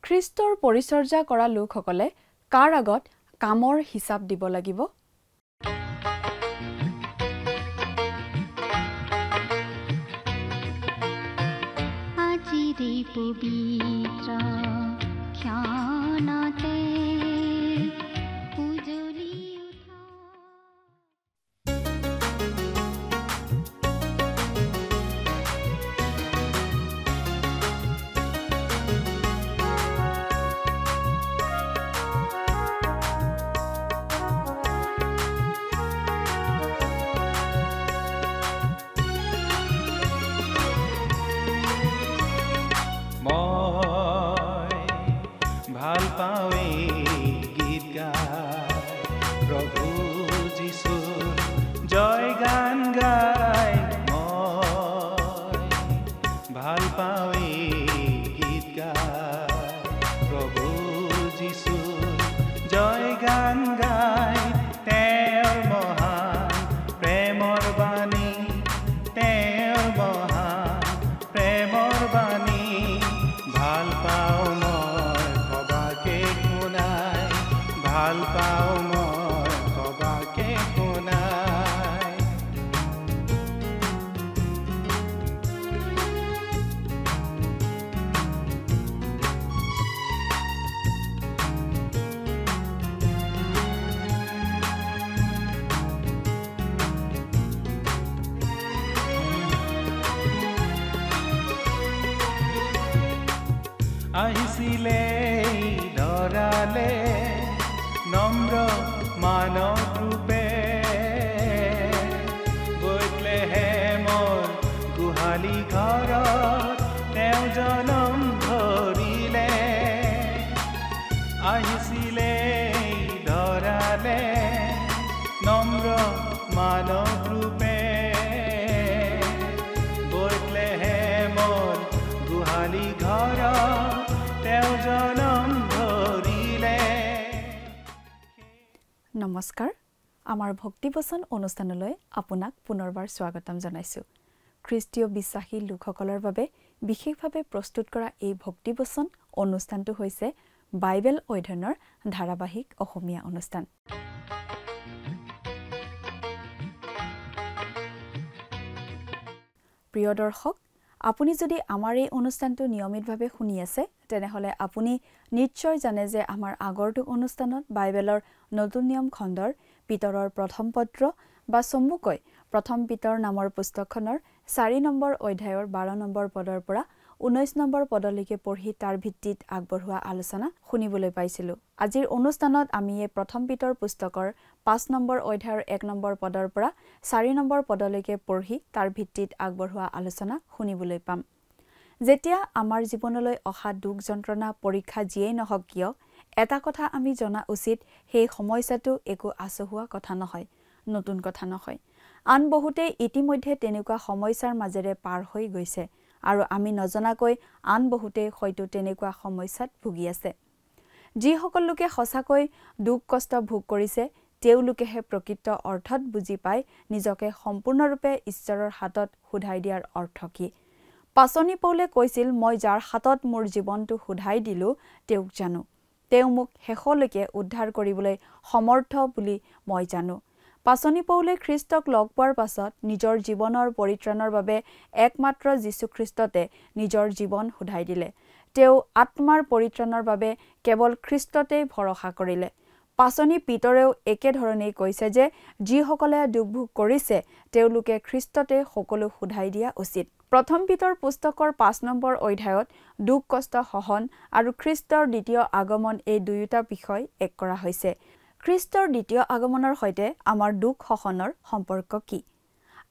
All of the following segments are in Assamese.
খ্ৰীষ্টৰ পৰিচৰ্যা কৰা লোকসকলে কাৰ আগত কামৰ হিচাপ দিব লাগিব? আজিৰে পবিত্ৰ ক্ষণতে উজলি উঠা। ভাল পাওঁ গীত গাই প্ৰভু যিশুৰ জয় গান গাই মই ভাল পাওঁ গীত গাই প্ৰভু যিশুৰ জয় গান গাই তেওঁৰ মহান প্ৰেমৰ বাণী তেওঁৰ মহান প্ৰেমৰ বাণী ভাল পাওঁ ভাল পাওঁ মই সবাকে শুনাই। আহিছিলে ধৰালে নম্ৰ মানৱ ৰূপে বেথলেহেমৰ গোহালি ঘৰত তেওঁ জনম ধৰিলে। আহিছিলে ধৰালে নম্ৰ মানৱ ৰূপে বেথলেহেমৰ গোহালি ঘৰত তেওঁ জনম ধৰিলে। নমস্কাৰ, আমাৰ ভক্তিবচন অনুষ্ঠানলৈ আপোনাক পুনৰবাৰ স্বাগতম জনাইছোঁ। খ্ৰীষ্টীয় বিশ্বাসী লোকসকলৰ বাবে বিশেষভাৱে প্ৰস্তুত কৰা এই ভক্তিবচন অনুষ্ঠানটো হৈছে বাইবেল অধ্যয়নৰ ধাৰাবাহিক অসমীয়া অনুষ্ঠান। প্ৰিয় দৰ্শক, আপুনি যদি আমাৰ এই অনুষ্ঠানটো নিয়মিতভাৱে শুনি আছে তেনেহ'লে আপুনি নিশ্চয় জানে যে আমাৰ আগৰটো অনুষ্ঠানত বাইবেলৰ নতুন নিয়ম খণ্ডৰ পিতৰৰ প্ৰথম পত্ৰ বা চমুকৈ প্ৰথম পিতৰ নামৰ পুস্তকখনৰ 4 নম্বৰ অধ্যায়ৰ 12 নম্বৰ পদৰ পৰা 19 নম্বৰ পদলৈকে পঢ়ি তাৰ ভিত্তিত আগবঢ়োৱা আলোচনা শুনিবলৈ পাইছিলোঁ। আজিৰ অনুষ্ঠানত আমি এই প্ৰথম পিতৰ পুস্তকৰ 5 নম্বৰ অধ্যায়ৰ 1 নম্বৰ পদৰ পৰা 4 নম্বৰ পদলৈকে পঢ়ি তাৰ ভিত্তিত আগবঢ়োৱা আলোচনা শুনিবলৈ পাম। যেতিয়া আমাৰ জীৱনলৈ অহা দুখ যন্ত্ৰণা পৰীক্ষা যিয়েই নহওক কিয়, এটা কথা আমি জনা উচিত, সেই সমস্যাটো একো আচহুৱা কথা নহয়, নতুন কথা নহয়। আন বহুতেই ইতিমধ্যে তেনেকুৱা সমস্যাৰ মাজেৰে পাৰ হৈ গৈছে আৰু আমি নজনাকৈ আন বহুতেই হয়তো তেনেকুৱা সমস্যাত ভুগি আছে। যিসকল লোকে সঁচাকৈ দুখ কষ্ট ভোগ কৰিছে তেওঁলোকেহে প্ৰকৃত অৰ্থত বুজি পায় নিজকে সম্পূৰ্ণৰূপে ঈশ্বৰৰ হাতত সোধাই দিয়াৰ অৰ্থ কি। পাচনি পৌলে কৈছিল, মই যাৰ হাতত মোৰ জীৱনটো সোধাই দিলোঁ তেওঁক জানো, তেওঁ মোক শেষলৈকে উদ্ধাৰ কৰিবলৈ সমৰ্থ বুলি মই জানো। পাচনি পৌলে খ্ৰীষ্টক লগ পোৱাৰ পাছত নিজৰ জীৱনৰ পৰিত্ৰাণৰ বাবে একমাত্ৰ যীশুখ্ৰীষ্টতে নিজৰ জীৱন সোধাই দিলে। তেওঁ আত্মাৰ পৰিত্ৰাণৰ বাবে কেৱল খ্ৰীষ্টতেই ভৰসা কৰিলে। পাচনি পিতৰেও একেধৰণেই কৈছে যে যিসকলে দুখভোগ কৰিছে তেওঁলোকে খ্ৰীষ্টতে সকলো সোধাই দিয়া উচিত। প্ৰথম পিতৰ পুস্তকৰ 5 নম্বৰ অধ্যায়ত দুখ কষ্ট সহন আৰু খ্ৰীষ্টৰ দ্বিতীয় আগমন এই দুয়োটা বিষয় এক কৰা হৈছে। খ্ৰীষ্টৰ দ্বিতীয় আগমনৰ সৈতে আমাৰ দুখ সহনৰ সম্পৰ্ক কি?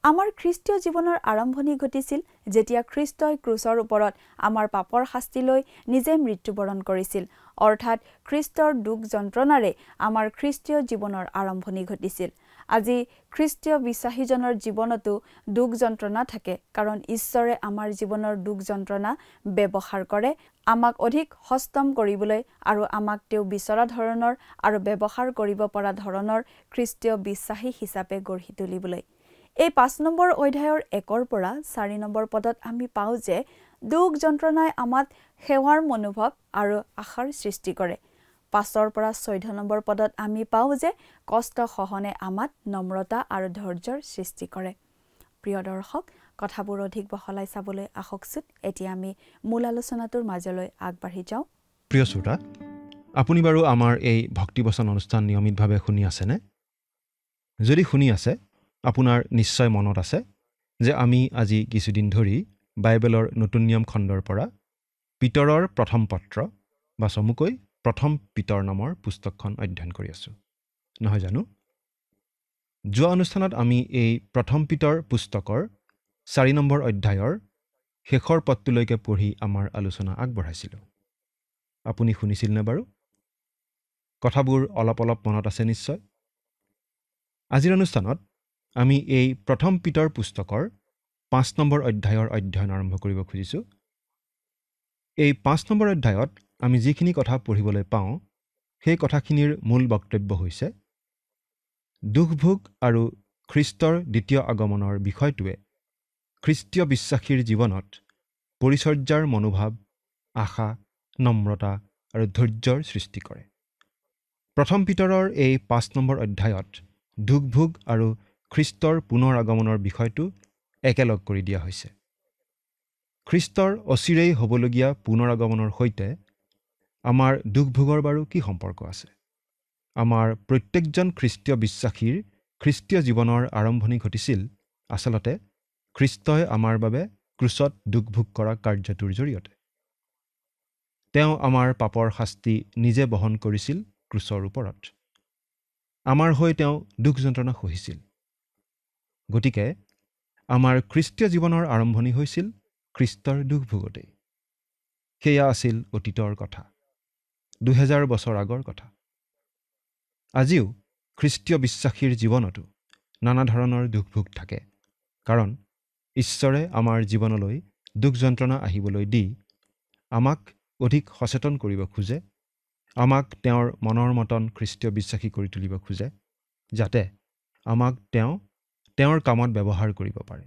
আমাৰ খ্ৰীষ্টীয় জীৱনৰ আৰম্ভণি ঘটিছিল যেতিয়া খ্ৰীষ্টই ক্ৰুচৰ ওপৰত আমাৰ পাপৰ শাস্তি লৈ নিজে মৃত্যুবৰণ কৰিছিল, অৰ্থাৎ খ্ৰীষ্টৰ দুখ যন্ত্ৰণাৰে আমাৰ খ্ৰীষ্টীয় জীৱনৰ আৰম্ভণি ঘটিছিল। আজি খ্ৰীষ্টীয় বিশ্বাসীজনৰ জীৱনতো দুখ যন্ত্ৰণা থাকে, কাৰণ ঈশ্বৰে আমাৰ জীৱনৰ দুখ যন্ত্ৰণা ব্যৱহাৰ কৰে আমাক অধিক সষ্টম কৰিবলৈ আৰু আমাক তেওঁ বিচৰা ধৰণৰ আৰু ব্যৱহাৰ কৰিব পৰা ধৰণৰ খ্ৰীষ্টীয় বিশ্বাসী হিচাপে গঢ়ি তুলিবলৈ। এই 5 নম্বৰ অধ্যায়ৰ 1 পৰা 4 নম্বৰ পদত আমি পাওঁ যে দুখ যন্ত্ৰণাই আমাক সেৱাৰ মনোভাৱ আৰু আশাৰ সৃষ্টি কৰে। 5 পৰা 14 নম্বৰ পদত আমি পাওঁ যে কষ্ট সহনে আমাক নম্ৰতা আৰু ধৈৰ্যৰ সৃষ্টি কৰে। প্ৰিয় দৰ্শক, কথাবোৰ অধিক বহলাই চাবলৈ আহকচোন। এতিয়া আমি মূল আলোচনাটোৰ মাজলৈ আগবাঢ়ি যাওঁ। প্ৰিয় শ্ৰোতা, আপুনি বাৰু আমাৰ এই ভক্তিবচন অনুষ্ঠান নিয়মিতভাৱে শুনি আছেনে? যদি শুনি আছে, আপোনাৰ নিশ্চয় মনত আছে যে আমি আজি কিছুদিন ধৰি বাইবেলৰ নতুন নিয়ম খণ্ডৰ পৰা পিতৰৰ প্ৰথম পত্ৰ বা চমুকৈ প্ৰথম পিতৰ নামৰ পুস্তকখন অধ্যয়ন কৰি আছোঁ, নহয় জানো? যোৱা অনুষ্ঠানত আমি এই প্ৰথম পিতৰ পুস্তকৰ 4 নম্বৰ অধ্যায়ৰ শেষৰ পদটোলৈকে পঢ়ি আমাৰ আলোচনা আগবঢ়াইছিলোঁ। আপুনি শুনিছিল নে বাৰু? কথাবোৰ অলপ মনত আছে নিশ্চয়। আজিৰ অনুষ্ঠানত আমি এই প্ৰথম পিতৰ পুস্তকৰ 5 নম্বৰ অধ্যায়ৰ অধ্যয়ন আৰম্ভ কৰিব খুজিছোঁ। এই 5 নম্বৰ অধ্যায়ত আমি যিখিনি কথা পঢ়িবলৈ পাওঁ, সেই কথাখিনিৰ মূল বক্তব্য হৈছে দুখভোগ আৰু খ্ৰীষ্টৰ দ্বিতীয় আগমনৰ বিষয়টোৱে খ্ৰীষ্টীয় বিশ্বাসীৰ জীৱনত পৰিচৰ্যাৰ মনোভাৱ, আশা, নম্ৰতা আৰু ধৈৰ্যৰ সৃষ্টি কৰে। প্ৰথম পিতৰৰ এই 5 নম্বৰ অধ্যায়ত দুখভোগ আৰু খ্ৰীষ্টৰ পুনৰ আগমনৰ বিষয়টো একেলগ কৰি দিয়া হৈছে। খ্ৰীষ্টৰ অচিৰেই হ'বলগীয়া পুনৰ আগমনৰ সৈতে আমাৰ দুখভোগৰ বাৰু কি সম্পৰ্ক আছে? আমাৰ প্ৰত্যেকজন খ্ৰীষ্টীয় বিশ্বাসীৰ খ্ৰীষ্টীয় জীৱনৰ আৰম্ভণি ঘটিছিল আচলতে খ্ৰীষ্টই আমাৰ বাবে ক্ৰুচত দুখভোগ কৰা কাৰ্যটোৰ জৰিয়তে। তেওঁ আমাৰ পাপৰ শাস্তি নিজে বহন কৰিছিল ক্ৰুচৰ ওপৰত। আমাৰ হৈ তেওঁ দুখ যন্ত্ৰণা সহিছিল। গতিকে আমাৰ খ্ৰীষ্টীয় জীৱনৰ আৰম্ভণি হৈছিল খ্ৰীষ্টৰ দুখভোগতেই। সেয়া আছিল অতীতৰ কথা, 2000 বছৰ আগৰ কথা। আজিও খ্ৰীষ্টীয় বিশ্বাসীৰ জীৱনতো নানা ধৰণৰ দুখভোগ থাকে, কাৰণ ঈশ্বৰে আমাৰ জীৱনলৈ দুখ যন্ত্ৰণা আহিবলৈ দি আমাক অধিক সচেতন কৰিব খোজে, আমাক তেওঁৰ মনৰ মতন খ্ৰীষ্টীয় বিশ্বাসী কৰি তুলিব খোজে, যাতে আমাক তেওঁৰ কামত ব্যৱহাৰ কৰিব পাৰে।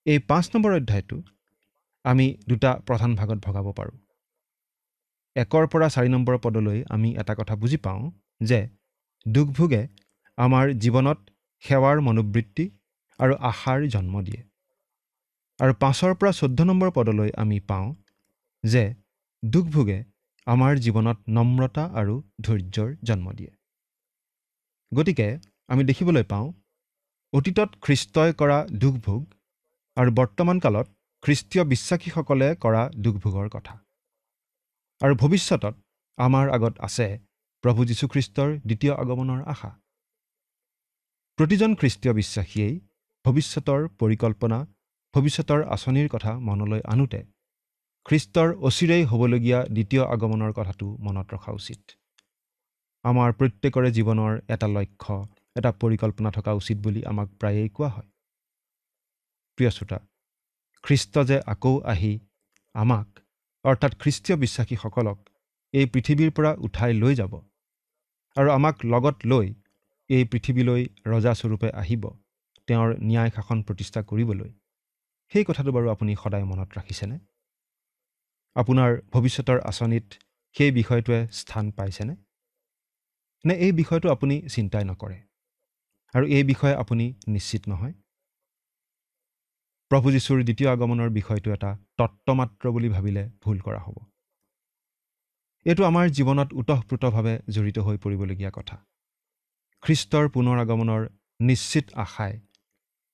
এই 5 নম্বৰ অধ্যায়টো আমি দুটা প্ৰধান ভাগত ভগাব পাৰোঁ। 1 পৰা 4 নম্বৰ পদলৈ আমি এটা কথা বুজি পাওঁ যে দুখভোগে আমাৰ জীৱনত সেৱাৰ মনোবৃত্তি আৰু আশাৰ জন্ম দিয়ে। আৰু 5 পৰা 14 নম্বৰ পদলৈ আমি পাওঁ যে দুখভোগে আমাৰ জীৱনত নম্ৰতা আৰু ধৈৰ্যৰ জন্ম দিয়ে। গতিকে আমি দেখিবলৈ পাওঁ অতীতত খ্ৰীষ্টই কৰা দুখভোগ আৰু বৰ্তমান কালত খ্ৰীষ্টীয় বিশ্বাসীসকলে কৰা দুখভোগৰ কথা। আৰু ভৱিষ্যতত আমাৰ আগত আছে প্ৰভু যীশুখ্ৰীষ্টৰ দ্বিতীয় আগমনৰ আশা। প্ৰতিজন খ্ৰীষ্টীয় বিশ্বাসীয়েই ভৱিষ্যতৰ পৰিকল্পনা, ভৱিষ্যতৰ আঁচনিৰ কথা মনলৈ আনোতে খ্ৰীষ্টৰ অচিৰেই হ'বলগীয়া দ্বিতীয় আগমনৰ কথাটো মনত ৰখা উচিত। আমাৰ প্ৰত্যেকৰে জীৱনৰ এটা লক্ষ্য, এটা পৰিকল্পনা থকা উচিত বুলি আমাক প্ৰায়েই কোৱা হয়। প্ৰিয় শ্ৰোতা, খ্ৰীষ্ট যে আকৌ আহি আমাক অৰ্থাৎ খ্ৰীষ্টীয় বিশ্বাসীসকলক এই পৃথিৱীৰ পৰা উঠাই লৈ যাব আৰু আমাক লগত লৈ এই পৃথিৱীলৈ ৰজাস্বৰূপে আহিব তেওঁৰ ন্যায় শাসন প্ৰতিষ্ঠা কৰিবলৈ, সেই কথাটো বাৰু আপুনি সদায় মনত ৰাখিছেনে? আপোনাৰ ভৱিষ্যতৰ আঁচনিত সেই বিষয়টোৱে স্থান পাইছেনে? নে এই বিষয়টো আপুনি চিন্তাই নকৰে আৰু এই বিষয়ে আপুনি নিশ্চিত নহয়? প্ৰভু যীশুৰ দ্বিতীয় আগমনৰ বিষয়টো এটা তত্ত্বমাত্ৰ বুলি ভাবিলে ভুল কৰা হ'ব। এইটো আমাৰ জীৱনত ওতঃপ্ৰোতভাৱে জড়িত হৈ পৰিবলগীয়া কথা। খ্ৰীষ্টৰ পুনৰ আগমনৰ নিশ্চিত আশাই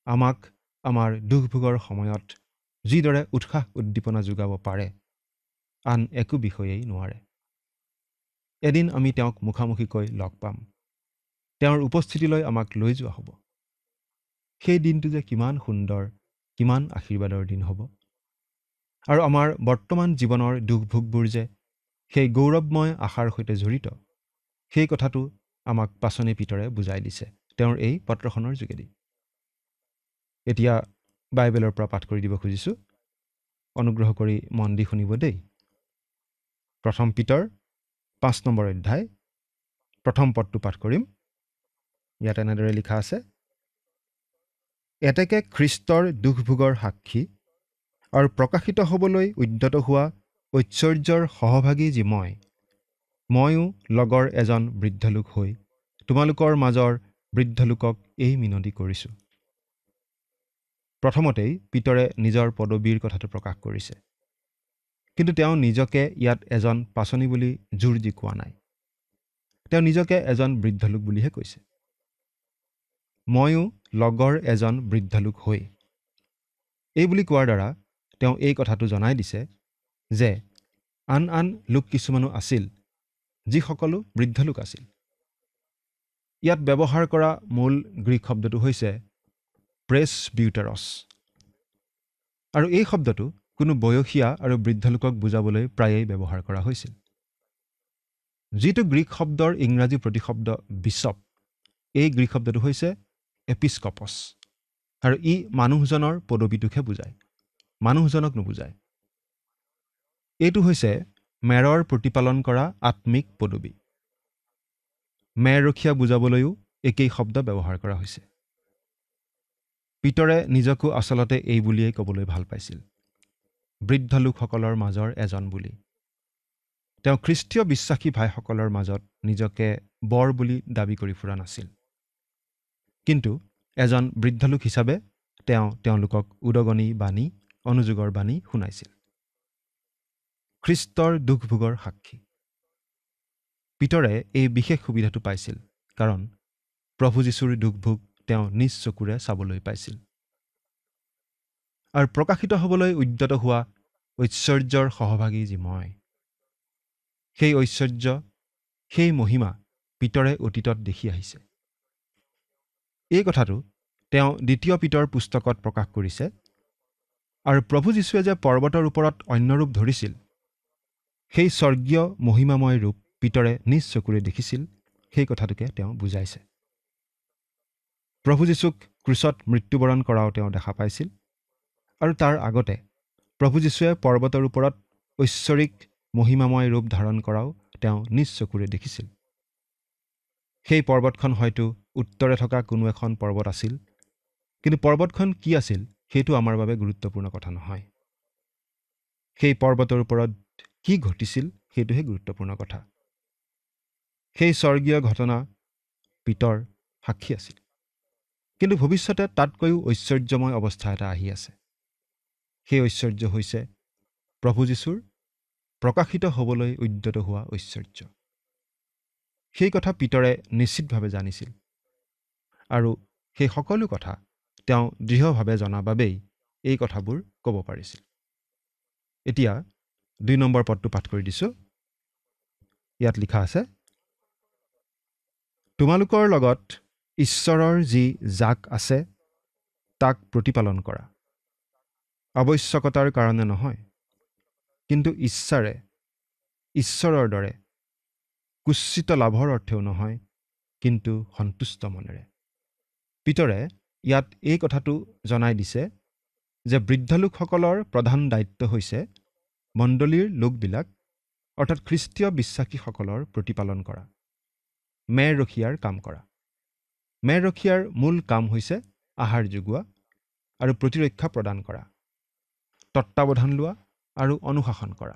আমাক আমাৰ দুখভোগৰ সময়ত যিদৰে উৎসাহ উদ্দীপনা যোগাব পাৰে, আন একো বিষয়েই নোৱাৰে। এদিন আমি তেওঁক মুখামুখিকৈ লগ পাম, তেওঁৰ উপস্থিতিলৈ আমাক লৈ যোৱা হ'ব। সেই দিনটো যে কিমান সুন্দৰ, কিমান আশীৰ্বাদৰ দিন হ'ব। আৰু আমাৰ বৰ্তমান জীৱনৰ দুখভোগবোৰ যে সেই গৌৰৱময় আশাৰ সৈতে জড়িত, সেই কথাটো আমাক পাচনি পিতৰে বুজাই দিছে তেওঁৰ এই পত্ৰখনৰ যোগেদি। এতিয়া বাইবেলৰ পৰা পাঠ কৰি দিব খুজিছোঁ, অনুগ্ৰহ কৰি মন দি শুনিব দেই। প্ৰথম পিতৰ 5 নম্বৰ অধ্যায় প্ৰথম পদটো পাঠ কৰিম। ইয়াত এনেদৰে লিখা আছে, এতেকে খ্ৰীষ্টৰ দুখভোগৰ সাক্ষী আৰু প্ৰকাশিত হ'বলৈ উদ্যত হোৱা ঐশ্বৰ্যৰ সহভাগী যি ময়ো লগৰ এজন বৃদ্ধ লোক হৈ তোমালোকৰ মাজৰ বৃদ্ধ লোকক এই মিনতি কৰিছোঁ। প্ৰথমতেই পিতৰে নিজৰ পদবীৰ কথাটো প্ৰকাশ কৰিছে, কিন্তু তেওঁ নিজকে ইয়াত এজন পাচনি বুলি জোৰ দি কোৱা নাই। তেওঁ নিজকে এজন বৃদ্ধ লোক বুলিহে কৈছে। ময়ো লগৰ এজন বৃদ্ধ লোক হৈ এই বুলি কোৱাৰ দ্বাৰা তেওঁ এই কথাটো জনাই দিছে যে আন লোক কিছুমানো আছিল যিসকলো বৃদ্ধ লোক আছিল। ইয়াত ব্যৱহাৰ কৰা মূল গ্ৰীক শব্দটো হৈছে প্ৰেছবিউটাৰছ, আৰু এই শব্দটো কোনো বয়সীয়া আৰু বৃদ্ধ লোকক বুজাবলৈ প্ৰায়েই ব্যৱহাৰ কৰা হৈছিল। যিটো গ্ৰীক শব্দৰ ইংৰাজী প্ৰতিশব্দ বিশ্বপ, এই গ্ৰীক শব্দটো হৈছে এপিস্কপছ, আৰু ই মানুহজনৰ পদবীটোকহে বুজায়, মানুহজনক নুবুজায়। এইটো হৈছে মেৰৰ প্ৰতিপালন কৰা আত্মিক পদবী। মেৰৰখীয়া বুজাবলৈও একেই শব্দ ব্যৱহাৰ কৰা হৈছে। পিতৰে নিজকো আচলতে এই বুলিয়েই ক'বলৈ ভাল পাইছিল, বৃদ্ধ লোকসকলৰ মাজৰ এজন বুলি। তেওঁ খ্ৰীষ্টীয় বিশ্বাসী ভাইসকলৰ মাজত নিজকে বৰ বুলি দাবী কৰি ফুৰা নাছিল, কিন্তু এজন বৃদ্ধ লোক হিচাপে তেওঁ তেওঁলোকক উদগনি বাণী, অনুযোগৰ বাণী শুনাইছিল। খ্ৰীষ্টৰ দুখভোগৰ সাক্ষী। পিতৰে এই বিশেষ সুবিধাটো পাইছিল কাৰণ প্ৰভু যীশুৰ দুখভোগ তেওঁ নিজ চকুৰে চাবলৈ পাইছিল। আৰু প্ৰকাশিত হ'বলৈ উদ্যত হোৱা ঐশ্বৰ্যৰ সহভাগী যি সেই ঐশ্বৰ্য, সেই মহিমা পিতৰে অতীতত দেখি আহিছে। এই কথাটো তেওঁ দ্বিতীয় পিতৰ পুস্তকত প্ৰকাশ কৰিছে। আৰু প্ৰভু যীশুৱে যে পৰ্বতৰ ওপৰত অন্য ৰূপ ধৰিছিল, সেই স্বৰ্গীয় মহিমাময় ৰূপ পিতৰে নিজ চকুৰে দেখিছিল, সেই কথাটোকে তেওঁ বুজাইছে। প্ৰভু যীশুক ক্ৰুচত মৃত্যুবৰণ কৰাও তেওঁ দেখা পাইছিল, আৰু তাৰ আগতে প্ৰভু যীশুৱে পৰ্বতৰ ওপৰত ঐশ্বৰিক মহিমাময় ৰূপ ধাৰণ কৰাও তেওঁ নিজ চকুৰে দেখিছিল। সেই পৰ্বতখন হয়তো উত্তৰে থকা কোনো এখন পৰ্বত আছিল, কিন্তু পৰ্বতখন কি আছিল সেইটো আমাৰ বাবে গুৰুত্বপূৰ্ণ কথা নহয়। সেই পৰ্বতৰ ওপৰত কি ঘটিছিল সেইটোহে গুৰুত্বপূৰ্ণ কথা। সেই স্বৰ্গীয় ঘটনা পিতৰ সাক্ষী আছিল, কিন্তু ভৱিষ্যতে তাতকৈও ঐশ্বৰ্যময় অৱস্থা এটা আহি আছে। সেই ঐশ্বৰ্য হৈছে প্ৰভু যীশুৰ প্ৰকাশিত হ'বলৈ উদ্যত হোৱা ঐশ্বৰ্য। সেই কথা পিতৰে নিশ্চিতভাৱে জানিছিল, আৰু সেই সকলো কথা তেওঁ দৃঢ়ভাৱে জনা বাবেই এই কথাবোৰ ক'ব পাৰিছিল। এতিয়া 2 নম্বৰ পদটো পাঠ কৰি দিছোঁ। ইয়াত লিখা আছে, তোমালোকৰ লগত ঈশ্বৰৰ যি জাক আছে তাক প্ৰতিপালন কৰা, আৱশ্যকতাৰ কাৰণে নহয়, কিন্তু ইচ্ছাৰে, ঈশ্বৰৰ দৰে, কুৎসিত লাভৰ অৰ্থেও নহয়, কিন্তু সন্তুষ্ট মনেৰে। পিতৰে ইয়াত এই কথাটো জনাই দিছে যে বৃদ্ধ লোকসকলৰ প্ৰধান দায়িত্ব হৈছে মণ্ডলীৰ লোকবিলাক, অৰ্থাৎ খ্ৰীষ্টীয় বিশ্বাসীসকলৰ প্ৰতিপালন কৰা, মেৰৰখীয়াৰ কাম কৰা। মেৰৰখীয়াৰ মূল কাম হৈছে আহাৰ যোগোৱা আৰু প্ৰতিৰক্ষা প্ৰদান কৰা, তত্বাৱধান লোৱা আৰু অনুশাসন কৰা,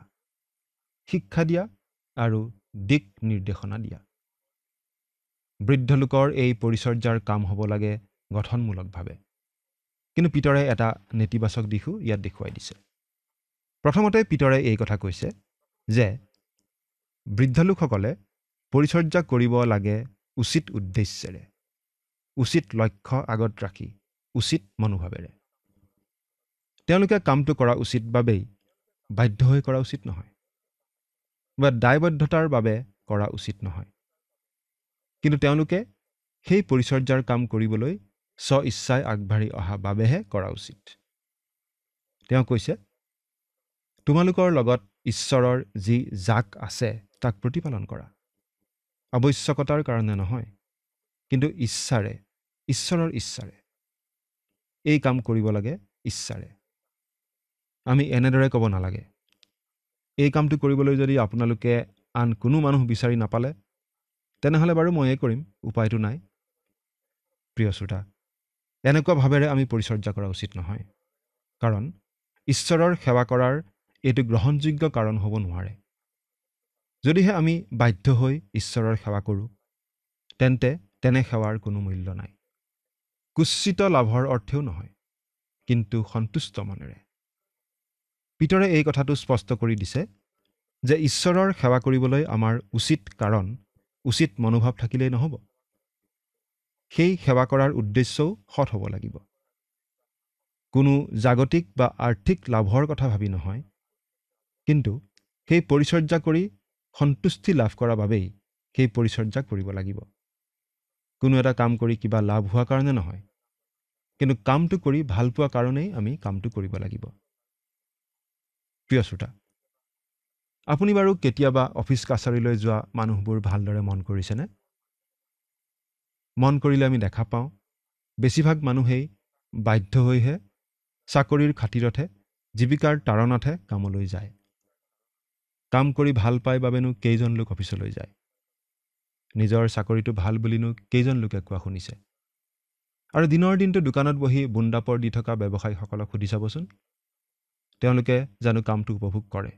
শিক্ষা দিয়া আৰু দিক নিৰ্দেশনা দিয়া। বৃদ্ধ লোকৰ এই পৰিচৰ্যাৰ কাম হ'ব লাগে গঠনমূলকভাৱে, কিন্তু পিতৰে এটা নেতিবাচক দিশো ইয়াত দেখুৱাই দিছে। প্ৰথমতে পিতৰে এই কথা কৈছে যে বৃদ্ধ লোকসকলে পৰিচৰ্যা কৰিব লাগে উচিত উদ্দেশ্যেৰে, উচিত লক্ষ্য আগত ৰাখি, উচিত মনোভাৱেৰে। তেওঁলোকে কামটো কৰা উচিত বাবেই বাধ্য হৈ কৰা উচিত নহয়, বা দায়বদ্ধতাৰ বাবে কৰা উচিত নহয়, কিন্তু তেওঁলোকে সেই পৰিচৰ্যাৰ কাম কৰিবলৈ স্ব ইচ্ছাই আগবাঢ়ি অহা বাবেহে কৰা উচিত। তেওঁ কৈছে, তোমালোকৰ লগত ঈশ্বৰৰ যি জাক আছে তাক প্ৰতিপালন কৰা, আৱশ্যকতাৰ কাৰণে নহয়, কিন্তু ইচ্ছাৰে, ঈশ্বৰৰ ইচ্ছাৰে। এই কাম কৰিব লাগে ইচ্ছাৰে। আমি এনেদৰে ক'ব নালাগে, এই কামটো কৰিবলৈ যদি আপোনালোকে আন কোনো মানুহ বিচাৰি নাপালে তেনেহ'লে বাৰু ময়েই কৰিম, উপায়টো নাই। প্ৰিয় শ্ৰোতা, এনেকুৱা ভাৱেৰে আমি পৰিচৰ্যা কৰা উচিত নহয়, কাৰণ ঈশ্বৰৰ সেৱা কৰাৰ এইটো গ্ৰহণযোগ্য কাৰণ হ'ব নোৱাৰে। যদিহে আমি বাধ্য হৈ ঈশ্বৰৰ সেৱা কৰোঁ, তেন্তে তেনে সেৱাৰ কোনো মূল্য নাই। কুৎসিত লাভৰ অৰ্থেও নহয়, কিন্তু সন্তুষ্ট মনেৰে। পিতৰে এই কথাটো স্পষ্ট কৰি দিছে যে ঈশ্বৰৰ সেৱা কৰিবলৈ আমাৰ উচিত কাৰণ, উচিত মনোভাৱ থাকিলেই নহ'ব। সেই সেৱা কৰাৰ উদ্দেশ্যও সৎ হ'ব লাগিব। কোনো জাগতিক বা আৰ্থিক লাভৰ কথা ভাবি নহয়, কিন্তু সেই পৰিচৰ্যা কৰি সন্তুষ্টি লাভ কৰাৰ বাবেই সেই পৰিচৰ্যা কৰিব লাগিব। কোনো এটা কাম কৰি কিবা লাভ হোৱাৰ কাৰণে নহয়, কিন্তু কামটো কৰি ভাল পোৱা কাৰণেই আমি কামটো কৰিব লাগিব। প্ৰিয় শ্ৰোতা, আপুনি বাৰু কেতিয়াবা অফিচ কাছাৰীলৈ যোৱা মানুহবোৰ ভালদৰে মন কৰিছেনে? মন কৰিলে আমি দেখা পাওঁ বেছিভাগ মানুহেই বাধ্য হৈহে, চাকৰিৰ খাতিৰতহে, জীৱিকাৰ তাৰণতহে কামলৈ যায়। কাম কৰি ভাল পায় বাবেনো কেইজন লোক অফিচলৈ যায়? নিজৰ চাকৰিটো ভাল বুলিনো কেইজন লোকে কোৱা শুনিছে? আৰু দিনৰ দিনটো দোকানত বহি বুন্দাপৰ দি থকা ব্যৱসায়ীসকলক সুধি চাবচোন, তেওঁলোকে জানো কামটো উপভোগ কৰে?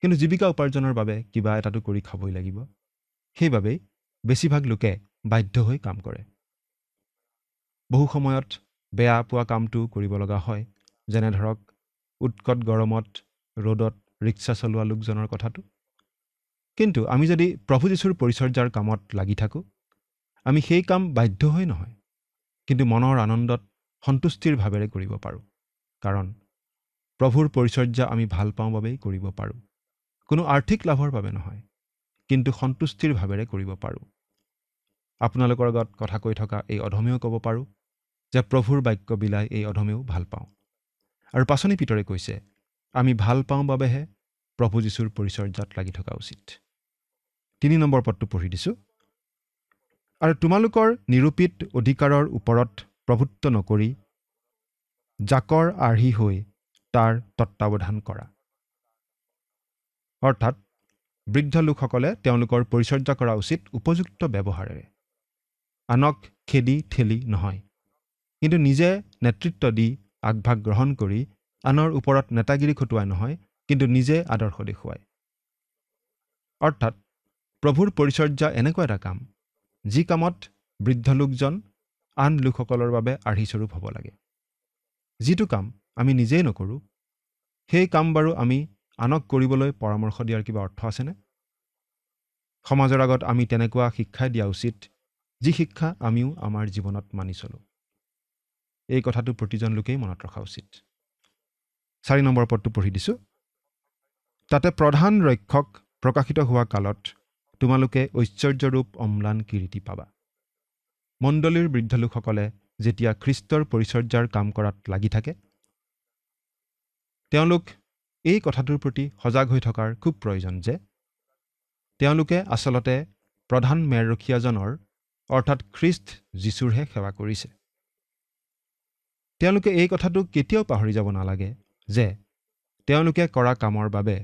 কিন্তু জীৱিকা উপাৰ্জনৰ বাবে কিবা এটাটো কৰি খাবই লাগিব। সেইবাবেই বেছিভাগ লোকে বাধ্য হৈ কাম কৰে। বহু সময়ত বেয়া পোৱা কামটো কৰিব লগা হয়, যেনে ধৰক উৎকট গৰমত ৰ'দত ৰিক্সা চলোৱা লোকজনৰ কথাটো। কিন্তু আমি যদি প্ৰভু যীশুৰ পৰিচৰ্যাৰ কামত লাগি থাকোঁ, আমি সেই কাম বাধ্য হৈ নহয়, কিন্তু মনৰ আনন্দত সন্তুষ্টিৰ ভাৱেৰে কৰিব পাৰোঁ। কাৰণ প্ৰভুৰ পৰিচৰ্যা আমি ভাল পাওঁ বাবেই কৰিব পাৰোঁ। কোনো আৰ্থিক লাভৰ বাবে নহয়, কিন্তু সন্তুষ্টিৰ ভাৱেৰে কৰিব পাৰোঁ। আপোনালোকৰ আগত কথা কৈ থকা এই অধমেও ক'ব পাৰোঁ যে প্ৰভুৰ বাক্য বিলাই এই অধমেও ভাল পাওঁ। আৰু পাচনি পিতৰে কৈছে, আমি ভাল পাওঁ বাবেহে প্ৰভু যীশুৰ পৰিচৰ্যাত লাগি থকা উচিত। 3 নম্বৰ পদটো পঢ়ি দিছোঁ। আৰু তোমালোকৰ নিৰূপিত অধিকাৰৰ ওপৰত প্ৰভুত্ব নকৰি জাকৰ আৰ্হি হৈ তাৰ তত্বাৱধান কৰা। অৰ্থাৎ বৃদ্ধ লোকসকলে তেওঁলোকৰ পৰিচৰ্যা কৰা উচিত উপযুক্ত ব্যৱহাৰেৰে, আনক খেদি ঠেলি নহয়, কিন্তু নিজে নেতৃত্ব দি আগভাগ গ্ৰহণ কৰি আনৰ ওপৰত নেতাগিৰি খটুৱাই নহয়, কিন্তু নিজে আদৰ্শ দেখুৱায়। অৰ্থাৎ প্ৰভুৰ পৰিচৰ্যা এনেকুৱা এটা কাম, যি কামত বৃদ্ধ লোকজন আন লোকসকলৰ বাবে আৰ্হিস্বৰূপ হ'ব লাগে। যিটো কাম আমি নিজেই নকৰোঁ, সেই কাম বাৰু আমি আনক কৰিবলৈ পৰামৰ্শ দিয়াৰ কিবা অৰ্থ আছেনে? সমাজৰ আগত আমি তেনেকুৱা শিক্ষাই দিয়া উচিত, যি শিক্ষা আমিও আমাৰ জীৱনত মানি চলোঁ। এই কথাটো প্ৰতিজন লোকেই মনত ৰখা উচিত। 4 নম্বৰ পদটো পঢ়ি দিছোঁ। তাতে প্ৰধান ৰক্ষক প্ৰকাশিত হোৱা কালত তোমালোকে ঐশ্বৰ্যৰূপ অম্লান কিৰীটি পাবা। মণ্ডলীৰ বৃদ্ধ লোকসকলে যেতিয়া খ্ৰীষ্টৰ পৰিচৰ্যাৰ কাম কৰাত লাগি থাকে, তেওঁলোক এই কথাটোৰ প্ৰতি সজাগ হৈ থকাৰ খুব প্ৰয়োজন যে তেওঁলোকে আচলতে প্ৰধান মেৰৰখীয়াজনৰ অৰ্থাৎ খ্ৰীষ্ট যীশুৰহে সেৱা কৰিছে। তেওঁলোকে এই কথাটো কেতিয়াও পাহৰি যাব নালাগে যে তেওঁলোকে কৰা কামৰ বাবে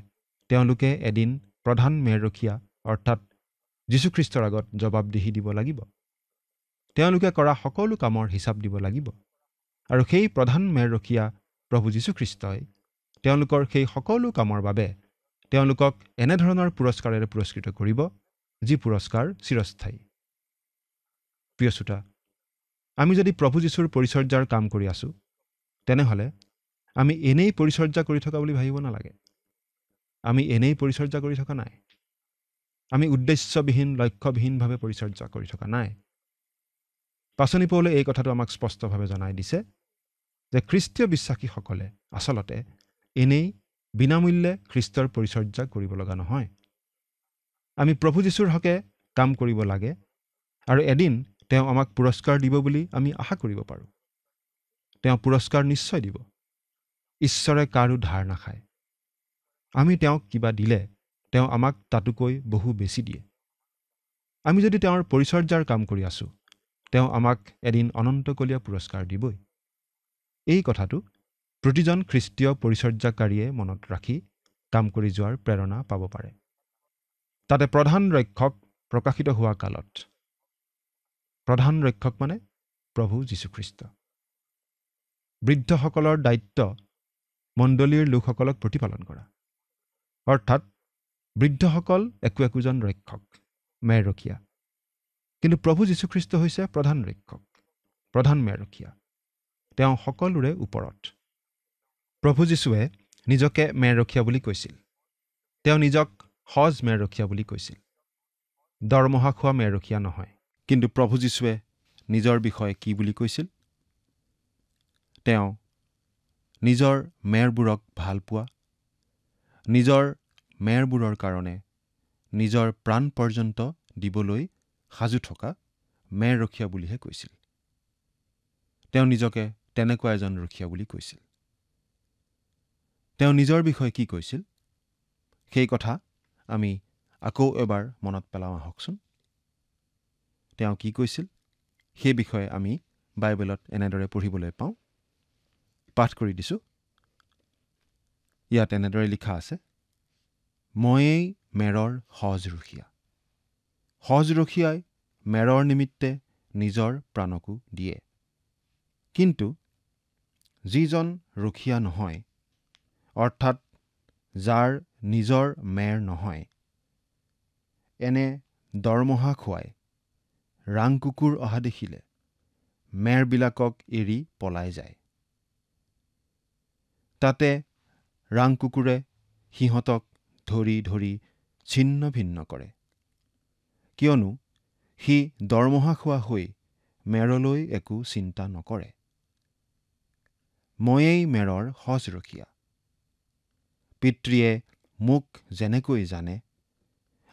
তেওঁলোকে এদিন প্ৰধান মেৰৰখীয়া অৰ্থাৎ যীশুখ্ৰীষ্টৰ আগত জবাবদিহি দিব লাগিব। তেওঁলোকে কৰা সকলো কামৰ হিচাপ দিব লাগিব। আৰু সেই প্ৰধান মেৰৰখীয়া প্ৰভু যীশুখ্ৰীষ্টই তেওঁলোকৰ সেই সকলো কামৰ বাবে তেওঁলোকক এনেধৰণৰ পুৰস্কাৰেৰে পুৰস্কৃত কৰিব, যি পুৰস্কাৰ চিৰস্থায়ী। প্ৰিয় শ্ৰোতা, আমি যদি প্ৰভু যীশুৰ পৰিচৰ্যাৰ কাম কৰি আছোঁ, তেনেহ'লে আমি এনেই পৰিচৰ্যা কৰি থকা বুলি ভাবিব নালাগে। আমি এনেই পৰিচৰ্যা কৰি থকা নাই। আমি উদ্দেশ্যবিহীন, লক্ষ্যবিহীনভাৱে পৰিচৰ্যা কৰি থকা নাই। পাচনি পৌলে এই কথাটো আমাক স্পষ্টভাৱে জনাই দিছে যে খ্ৰীষ্টীয় বিশ্বাসীসকলে আচলতে এনেই বিনামূল্যে খ্ৰীষ্টৰ পৰিচৰ্যা কৰিব লগা নহয়। আমি প্ৰভু যীশুৰ হকে কাম কৰিব লাগে, আৰু এদিন তেওঁ আমাক পুৰস্কাৰ দিব বুলি আমি আশা কৰিব পাৰোঁ। তেওঁ পুৰস্কাৰ নিশ্চয় দিব। ঈশ্বৰে কাৰো ধাৰ নাখায়। আমি তেওঁক কিবা দিলে তেওঁ আমাক তাতোকৈ বহু বেছি দিয়ে। আমি যদি তেওঁৰ পৰিচৰ্যাৰ কাম কৰি আছোঁ, তেওঁ আমাক এদিন অনন্তকলীয়া পুৰস্কাৰ দিবই। এই কথাটো প্ৰতিজন খ্ৰীষ্টীয় পৰিচৰ্যাকাৰীয়ে মনত ৰাখি কাম কৰি যোৱাৰ প্ৰেৰণা পাব পাৰে। তাতে প্ৰধান ৰক্ষক প্ৰকাশিত হোৱা কালত, প্ৰধান ৰক্ষক মানে প্ৰভু যীশুখ্ৰীষ্ট। বৃদ্ধসকলৰ দায়িত্ব মণ্ডলীৰ লোকসকলক প্ৰতিপালন কৰা। অৰ্থাৎ বৃদ্ধসকল একোজন ৰক্ষক, মেৰৰখীয়া। কিন্তু প্ৰভু যীশুখ্ৰীষ্ট হৈছে প্ৰধান ৰক্ষক, প্ৰধান মেৰৰখীয়া। তেওঁ সকলোৰে ওপৰত। প্ৰভু যীশুৱে নিজকে মেৰৰখীয়া বুলি কৈছিল। তেওঁ নিজক সজ মেৰৰখীয়া বুলি কৈছিল, দৰমহা খোৱা মেৰৰখীয়া নহয়। কিন্তু প্ৰভু যীশুৱে নিজৰ বিষয়ে কি বুলি কৈছিল? তেওঁ নিজৰ মেৰবোৰক ভাল পোৱা, নিজৰ মেৰবোৰৰ কাৰণে নিজৰ প্ৰাণ পৰ্যন্ত দিবলৈ সাজু থকা মেৰৰখীয়া বুলিহে কৈছিল। তেওঁ নিজকে তেনেকুৱা এজন ৰখীয়া বুলি কৈছিল। তেওঁ নিজৰ বিষয়ে কি কৈছিল সেই কথা আমি আকৌ এবাৰ মনত পেলাওঁ আহকচোন। তেওঁ কি কৈছিল সেই বিষয়ে আমি বাইবেলত এনেদৰে পঢ়িবলৈ পাওঁ। পাঠ কৰি দিছোঁ। ইয়াত এনেদৰে লিখা আছে, ময়েই মেৰৰ সজ ৰখীয়া। সজ ৰখীয়াই মেৰৰ নিমিত্তে নিজৰ প্ৰাণকো দিয়ে। কিন্তু যিজন ৰখীয়া নহয়, অৰ্থাৎ যাৰ নিজৰ মেৰ নহয়, এনে দৰমহা খুৱাই ৰাং কুকুৰ অহা দেখিলে মেৰবিলাকক এৰি পলাই যায়। তাতে ৰাং কুকুৰে সিহঁতক ধৰি ধৰি ছিন্ন ভিন্ন কৰে, কিয়নো সি দৰমহা খোৱা হৈ মেৰলৈ একো চিন্তা নকৰে। ময়েই মেৰৰ সজ ৰখীয়া। পিতৃয়ে মোক যেনেকৈ জানে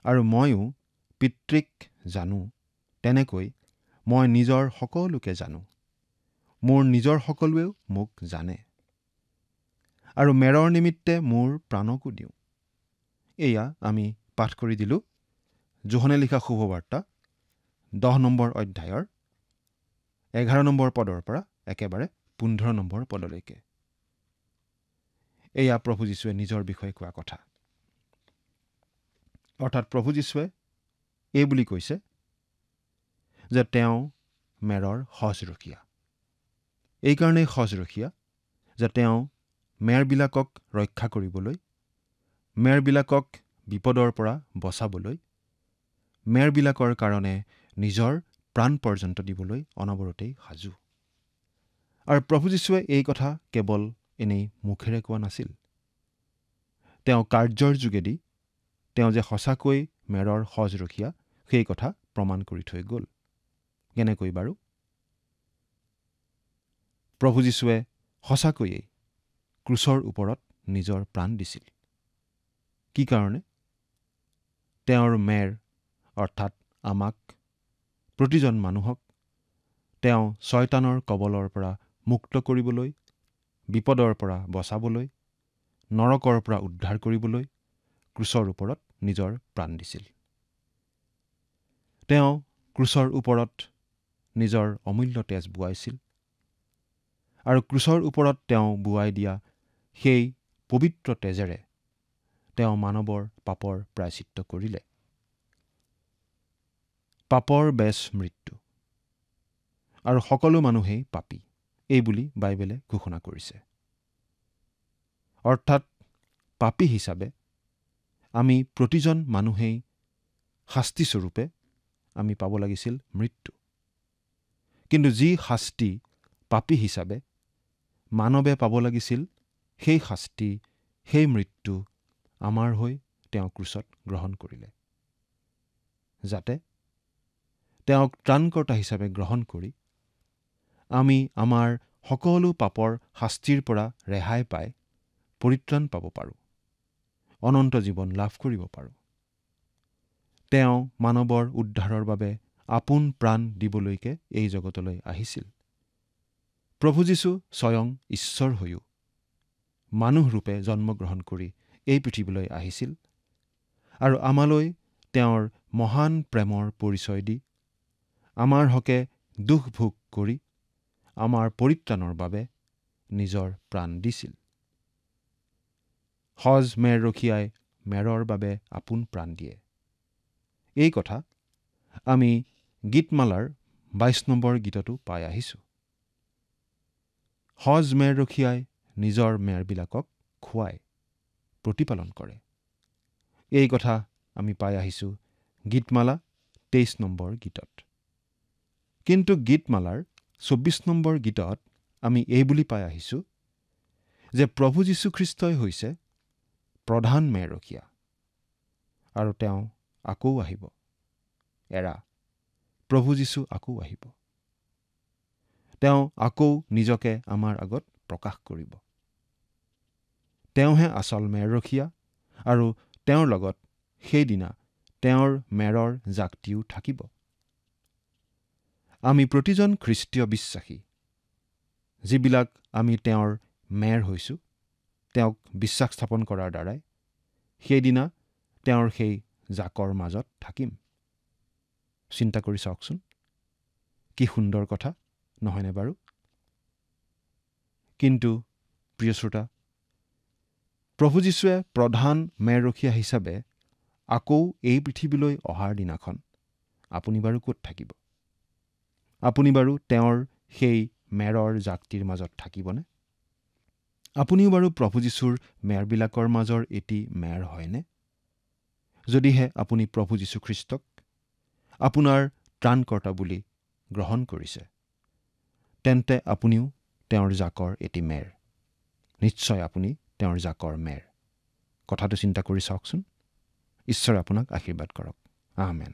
আৰু ময়ো পিতৃক জানো, তেনেকৈ মই নিজৰ সকলোকে জানো। মোৰ নিজৰ সকলোৱেও মোক জানে আৰু মেৰৰ নিমিত্তে মোৰ প্ৰাণকো দিওঁ। এয়া আমি পাঠ কৰি দিলোঁ যোহনে লিখা শুভবাৰ্তা 10 নম্বৰ অধ্যায়ৰ 11 নম্বৰ পদৰ পৰা একেবাৰে 15 নম্বৰ পদলৈকে। এয়া প্ৰভু যীশুৱে নিজৰ বিষয়ে কোৱা কথা। অৰ্থাৎ প্ৰভু যীশুৱে এই বুলি কৈছে যে তেওঁ মেৰৰ সজ ৰখীয়া। এইকাৰণেই সজ ৰখীয়া যে তেওঁ মেৰবিলাকক ৰক্ষা কৰিবলৈ, মেৰবিলাকক বিপদৰ পৰা বচাবলৈ, মেৰবিলাকৰ কাৰণে নিজৰ প্ৰাণ পৰ্যন্ত দিবলৈ অনবৰতেই সাজু। আৰু প্ৰভু যীশুৱে এই কথা কেৱল এনেই মুখেৰে কোৱা নাছিল। তেওঁ কাৰ্যৰ যোগেদি তেওঁ যে সঁচাকৈ মেৰৰ সজ ৰখীয়া সেই কথা প্ৰমাণ কৰি থৈ গ'ল। কেনেকৈ বাৰু? প্ৰভু যীশুৱে সঁচাকৈয়ে ক্ৰুচৰ ওপৰত নিজৰ প্ৰাণ দিছিল। কি কাৰণে? তেওঁৰ মেৰ অৰ্থাৎ আমাক, প্ৰতিজন মানুহক তেওঁ শয়তানৰ কবলৰ পৰা মুক্ত কৰিবলৈ, বিপদৰ পৰা বচাবলৈ, নৰকৰ পৰা উদ্ধাৰ কৰিবলৈ ক্ৰুচৰ ওপৰত নিজৰ প্ৰাণ দিছিল। তেওঁ ক্ৰুচৰ ওপৰত নিজৰ অমূল্য তেজ বোৱাইছিল আৰু ক্ৰুচৰ ওপৰত তেওঁ বোৱাই দিয়া সেই পবিত্ৰ তেজেৰে তেওঁ মানৱৰ পাপৰ প্ৰায়চিত্ত কৰিলে। পাপৰ বেজ মৃত্যু আৰু সকলো মানুহেই পাপী, এই বুলি বাইবেলে ঘোষণা কৰিছে। অৰ্থাৎ পাপী হিচাপে আমি প্ৰতিজন মানুহেই শাস্তিস্বৰূপে আমি পাব লাগিছিল মৃত্যু। কিন্তু যি শাস্তি পাপী হিচাপে মানৱে পাব লাগিছিল, সেই শাস্তি, সেই মৃত্যু আমাৰ হৈ তেওঁ ক্ৰুচত গ্ৰহণ কৰিলে, যাতে তেওঁক ত্ৰাণকৰ্তা হিচাপে গ্ৰহণ কৰি আমি আমাৰ সকলো পাপৰ শাস্তিৰ পৰা ৰেহাই পাই পৰিত্ৰাণ পাব পাৰোঁ, অনন্ত জীৱন লাভ কৰিব পাৰোঁ। তেওঁ মানৱৰ উদ্ধাৰৰ বাবে আপোন প্ৰাণ দিবলৈকে এই জগতলৈ আহিছিল। প্ৰভু যীশু স্বয়ং ঈশ্বৰ হৈও মানুহৰূপে জন্মগ্ৰহণ কৰি এই পৃথিৱীলৈ আহিছিল আৰু আমালৈ তেওঁৰ মহান প্ৰেমৰ পৰিচয় দি আমাৰ হকে দুখ ভোগ কৰি আমাৰ পৰিত্ৰাণৰ বাবে নিজৰ প্ৰাণ দিছিল। সজ মেৰ ৰখীয়াই মেৰৰ বাবে আপোন প্ৰাণ দিয়ে। এই কথা আমি গীতমালাৰ 22 নম্বৰ গীততো পাই আহিছোঁ। সজ মেৰ ৰখীয়াই নিজৰ মেৰবিলাকক খুৱাই প্ৰতিপালন কৰে। এই কথা আমি পাই আহিছোঁ গীতমালা 23 নম্বৰ গীতত। কিন্তু গীতমালাৰ 24 নম্বৰ গীতত আমি এই বুলি পাই আহিছোঁ যে প্ৰভু যীশুখ্ৰীষ্টই হৈছে প্ৰধান মেৰখীয়া আৰু তেওঁ আকৌ আহিব। প্ৰভু যীশু আকৌ আহিব। তেওঁ আকৌ নিজকে আমাৰ আগত প্ৰকাশ কৰিব। তেওঁহে আচল মেৰখীয়া আৰু তেওঁৰ লগত সেইদিনা তেওঁৰ মেৰৰ জাকটিও থাকিব। আমি প্ৰতিজন খ্ৰীষ্টীয় বিশ্বাসী যিবিলাক আমি তেওঁৰ মেৰ হৈছোঁ, তেওঁক বিশ্বাস স্থাপন কৰাৰ দ্বাৰাই সেইদিনা তেওঁৰ সেই জাকৰ মাজত থাকিম। চিন্তা কৰি চাওকচোন, কি সুন্দৰ কথা নহয়নে বাৰু? কিন্তু প্ৰিয় শ্ৰোতা, প্ৰভু যীশুৱে প্ৰধান মেৰখীয়া হিচাপে আকৌ এই পৃথিৱীলৈ অহাৰ দিনাখন আপুনি বাৰু ক'ত থাকিব? আপুনি বাৰু তেওঁৰ সেই মেৰৰ জাকটিৰ মাজত থাকিবনে? আপুনিও বাৰু প্ৰভু যীশুৰ মেৰবিলাকৰ মাজৰ এটি মেৰ হয়নে? যদিহে আপুনি প্ৰভু যীশুখ্ৰীষ্টক আপোনাৰ ত্ৰাণকৰ্তা বুলি গ্ৰহণ কৰিছে, তেন্তে আপুনিও তেওঁৰ জাকৰ এটি মেৰ। নিশ্চয় আপুনি তেওঁৰ জাকৰ মেৰ। কথাটো চিন্তা কৰি চাওকচোন। ঈশ্বৰে আপোনাক আশীৰ্বাদ কৰক। আমেন।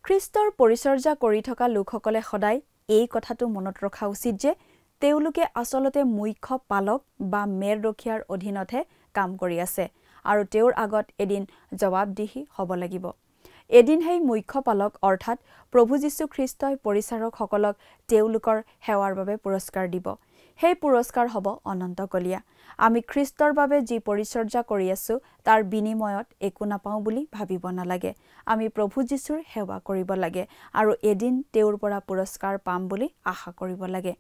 খ্ৰীষ্টৰ পৰিচৰ্যা কৰি থকা লোকসকলে সদায় এই কথাটো মনত ৰখা উচিত যে তেওঁলোকে আচলতে মুখ্য পালক বা মেৰৰখীয়াৰ অধীনতহে কাম কৰি আছে আৰু তেওঁৰ আগত এদিন জবাবদিহি হ'ব লাগিব। এদিন সেই মুখ্য পালক অৰ্থাৎ প্ৰভু যীশুখ্ৰীষ্টই পৰিচাৰকসকলক তেওঁলোকৰ সেৱাৰ বাবে পুৰস্কাৰ দিব। সেই পুৰস্কাৰ হ'ব অনন্তকলীয়া। আমি খ্ৰীষ্টৰ বাবে যি পৰিচৰ্যা কৰি আছো তাৰ বিনিময়ত একো নাপাওঁ বুলি ভাবিব নালাগে। আমি প্ৰভু যীশুৰ সেৱা কৰিব লাগে আৰু এদিন তেওঁৰ পৰা পুৰস্কাৰ পাম বুলি আশা কৰিব লাগে।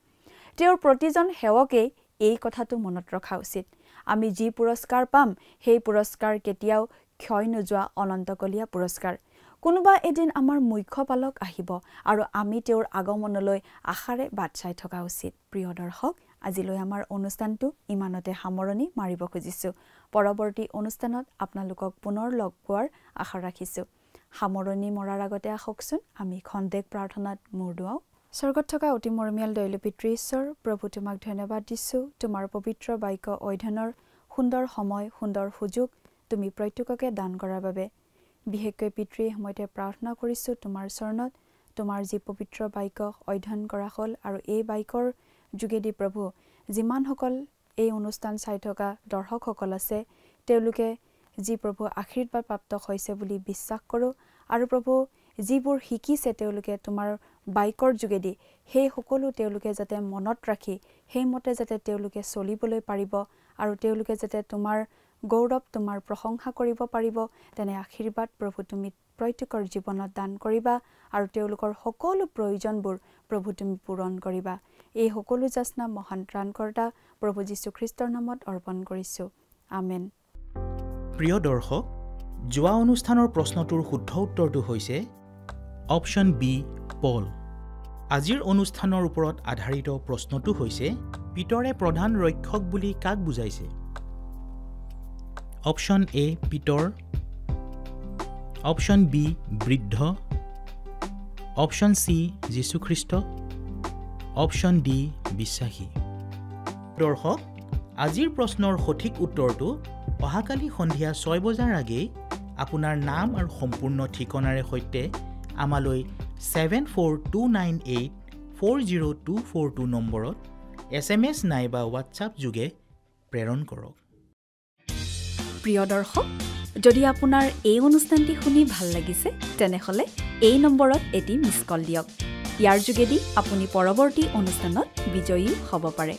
তেওঁৰ প্ৰতিজন সেৱকেই এই কথাটো মনত ৰখা উচিত। আমি যি পুৰস্কাৰ পাম সেই পুৰস্কাৰ কেতিয়াও ক্ষয় নোযোৱা অনন্তকলীয়া পুৰস্কাৰ। কোনোবা এদিন আমাৰ মুখ্য পালক আহিব আৰু আমি তেওঁৰ আগমনলৈ আশাৰে বাট চাই থকা উচিত। প্ৰিয় দৰ্শক, আজিলৈ আমাৰ অনুষ্ঠানটো ইমানতে সামৰণি মাৰিব খুজিছোঁ। পৰৱৰ্তী অনুষ্ঠানত আপোনালোকক পুনৰ লগ পোৱাৰ আশা ৰাখিছোঁ। সামৰণি মৰাৰ আগতে আহকচোন আমি খন্তেক প্ৰাৰ্থনাত মূৰ দুৱাওঁ। স্বৰ্গত থকা অতি মৰমীয়াল দয়ালু পিতৃ ঈশ্বৰ, প্ৰভু তোমাক ধন্যবাদ দিছোঁ তোমাৰ পবিত্ৰ বাক্য অধ্যয়নৰ সুন্দৰ সময়, সুন্দৰ সুযোগ তুমি প্ৰত্যেককে দান কৰাৰ বাবে। বিশেষকৈ পিতৃ সময়তে প্ৰাৰ্থনা কৰিছোঁ তোমাৰ চৰণত, তোমাৰ যি পবিত্ৰ বাক্য অধ্যয়ন কৰা হ'ল আৰু এই বাক্যৰ যোগেদি প্ৰভু যিমানসকল এই অনুষ্ঠান চাই থকা দৰ্শকসকল আছে তেওঁলোকে যি প্ৰভু আশীৰ্বাদ প্ৰাপ্ত হৈছে বুলি বিশ্বাস কৰোঁ আৰু প্ৰভু যিবোৰ শিকিছে তেওঁলোকে তোমাৰ বাক্যৰ যোগেদি সেই সকলো তেওঁলোকে যাতে মনত ৰাখি সেইমতে যাতে তেওঁলোকে চলিবলৈ পাৰিব আৰু তেওঁলোকে যাতে তোমাৰ গৌৰৱ তোমাৰ প্ৰশংসা কৰিব পাৰিব, তেনে আশীৰ্বাদ প্ৰভু তুমি প্ৰত্যেকৰ জীৱনত দান কৰিবা আৰু তেওঁলোকৰ সকলো প্ৰয়োজনবোৰ প্ৰভু তুমি পূৰণ কৰিবা। এই সকলো যাচনা মহান ত্ৰাণকৰ্তা প্ৰভু যীশুখ্ৰীষ্টৰ নামত অৰ্পণ কৰিছোঁ। আমেন। প্ৰিয় দৰ্শক, যোৱা অনুষ্ঠানৰ প্ৰশ্নটোৰ শুদ্ধ উত্তৰটো হৈছে অপশ্যন বি, পল। আজিৰ অনুষ্ঠানৰ ওপৰত আধাৰিত প্ৰশ্নটো হৈছে পিতৰে প্ৰধান ৰক্ষক বুলি কাক বুজাইছে? অপশ্যন এ পিতৰ, অপশ্যন বি বৃদ্ধ, অপশ্যন চি যীশুখ্ৰীষ্ট, অপশ্যন ডি বিশ্বাসী। দৰ্শক, আজিৰ প্ৰশ্নৰ সঠিক উত্তৰটো অহাকালি সন্ধিয়া 6 বজাৰ আগেয়ে আপোনাৰ নাম আৰু সম্পূৰ্ণ ঠিকনাৰে সৈতে আমালৈ 7429840242 নম্বৰত SMS নাইবা হোৱাটছআপ যোগে প্ৰেৰণ কৰক। প্ৰিয় দৰ্শক, যদি আপোনাৰ এই অনুষ্ঠানটি শুনি ভাল লাগিছে তেনেহ'লে এই নম্বৰত এটি মিছ কল দিয়ক। ইয়াৰ যোগেদি আপুনি পৰৱৰ্তী অনুষ্ঠানত বিজয়ী হ'ব পাৰে।